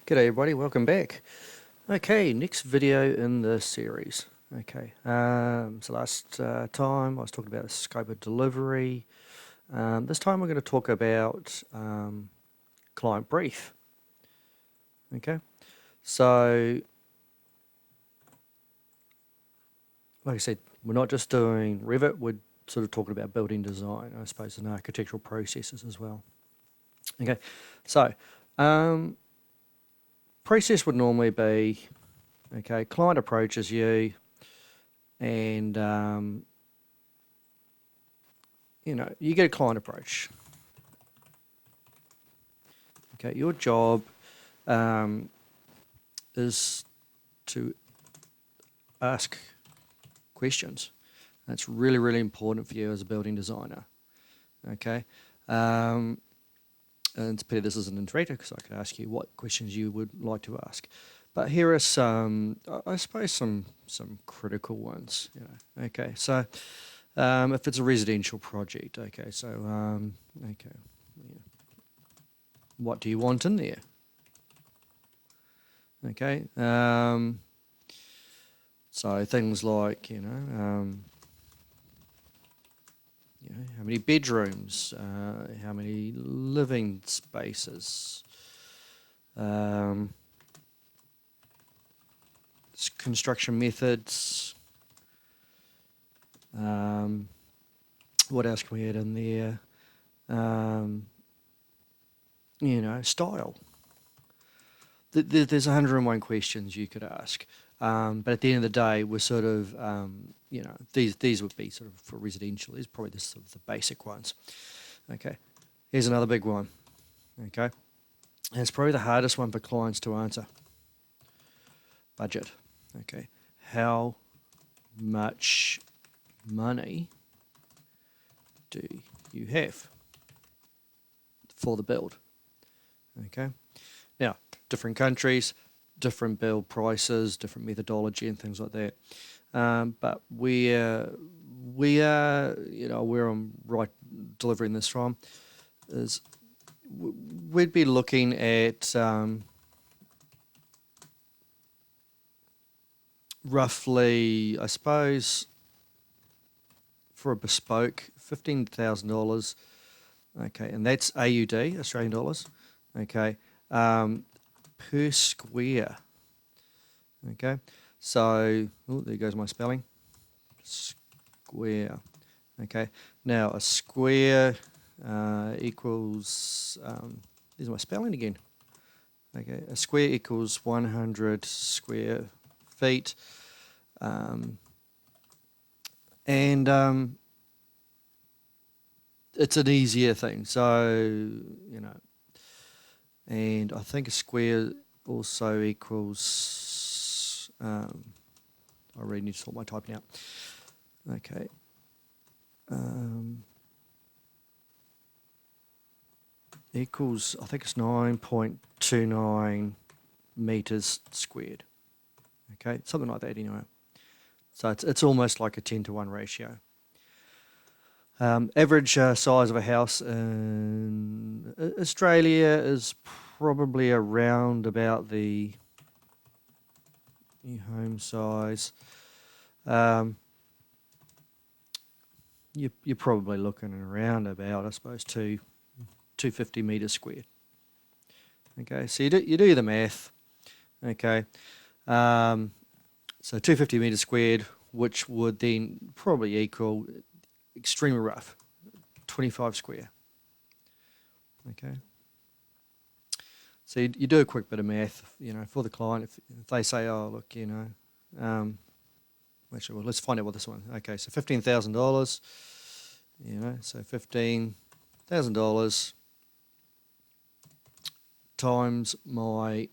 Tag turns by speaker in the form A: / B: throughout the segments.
A: G'day everybody, welcome back. Okay, next video in the series. Okay, so last time I was talking about the scope of delivery. This time we're going to talk about client brief. Okay, so like I said, we're not just doing Revit, we're sort of talking about building design, I suppose, and architectural processes as well. Okay, so process would normally be, okay, client approaches you and you get a client approach. Okay, your job is to ask questions. That's really, really important for you as a building designer. Okay, and it's pity this isn't interactive because I could ask you what questions you would like to ask. But here are some, I suppose, some critical ones. Okay, so if it's a residential project, okay, so okay, yeah. What do you want in there? Okay, so things like how many bedrooms, how many living spaces, construction methods. What else can we add in there? Style. There's 101 questions you could ask, but at the end of the day, we're sort of, these would be sort of for residential. These are probably the sort of the basic ones. Okay, here's another big one. Okay, and it's probably the hardest one for clients to answer. Budget. Okay, how much money do you have for the build? Okay, now different countries, different build prices, different methodology and things like that. But where I'm right delivering this from is we'd be looking at roughly, I suppose, for a bespoke, $15,000. Okay, and that's AUD, Australian dollars. Okay, per square. Okay, so there goes my spelling. Square. Okay, now a square equals. There's my spelling again. Okay, a square equals 100 square feet, and it's an easier thing. So and I think a square also equals. I really need to sort my typing out. Okay. Equals, I think it's 9.29 meters squared. Okay, something like that anyway. So it's almost like a 10-to-1 ratio. Average size of a house in Australia is probably around about the home size. You're probably looking around about, I suppose, 250 meters squared. Okay, so you do the math. Okay, so 250 meters squared, which would then probably equal extremely rough 25 square. Okay, so you do a quick bit of math, for the client. If they say, oh look, actually, well, let's find out what this one. Okay, so $15,000. So $15,000 times my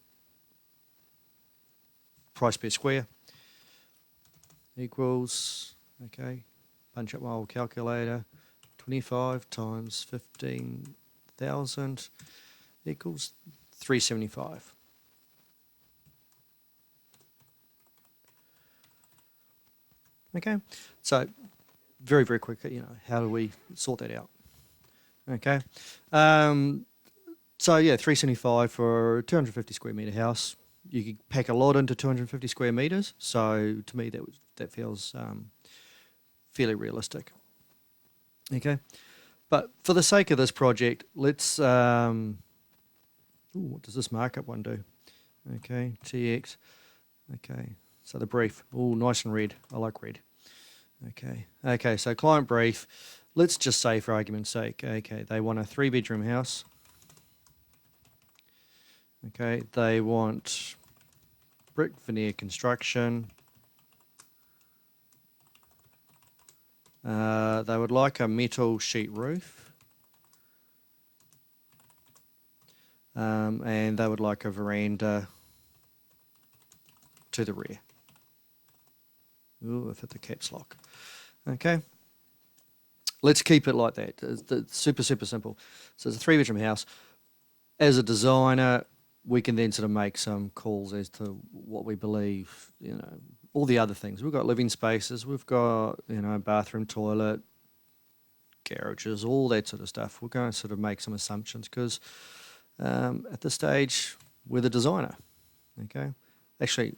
A: price per square equals, okay, punch up my old calculator, 25 times 15,000 equals 375. Okay, so very, very quick, how do we sort that out? Okay, So yeah, 375 for a 250 square metre house. You could pack a lot into 250 square metres. So to me, that feels fairly realistic. Okay, but for the sake of this project, let's. What does this markup one do? Okay, TX. Okay, so the brief. Oh, nice and red. I like red. Okay, so client brief. Let's just say, for argument's sake, okay, they want a 3-bedroom house. Okay, they want brick veneer construction. They would like a metal sheet roof. And they would like a veranda to the rear. Ooh, I've hit the caps lock. Okay. Let's keep it like that. It's super, super simple. So it's a 3-bedroom house. As a designer, we can then sort of make some calls as to what we believe, all the other things. We've got living spaces, we've got, bathroom, toilet, garages, all that sort of stuff. We're going to sort of make some assumptions because at this stage, we're the designer. Okay. Actually,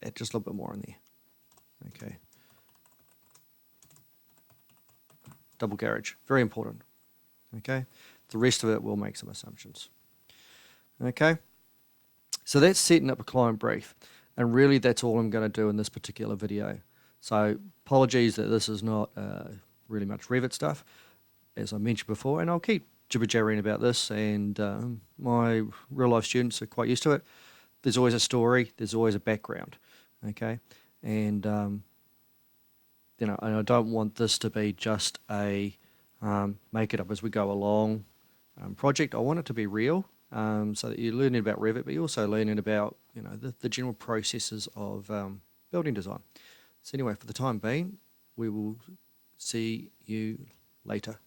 A: add just a little bit more in there. Okay. Double garage, very important. Okay. The rest of it, we'll make some assumptions. Okay. So that's setting up a client brief. And really, that's all I'm going to do in this particular video. So apologies that this is not really much Revit stuff, as I mentioned before, and I'll keep jibber-jabbering about this, and my real-life students are quite used to it. There's always a story, there's always a background, okay? And, and I don't want this to be just a make it up as we go along project. I want it to be real, so that you're learning about Revit, but you're also learning about, the general processes of building design. So anyway, for the time being, we will see you later.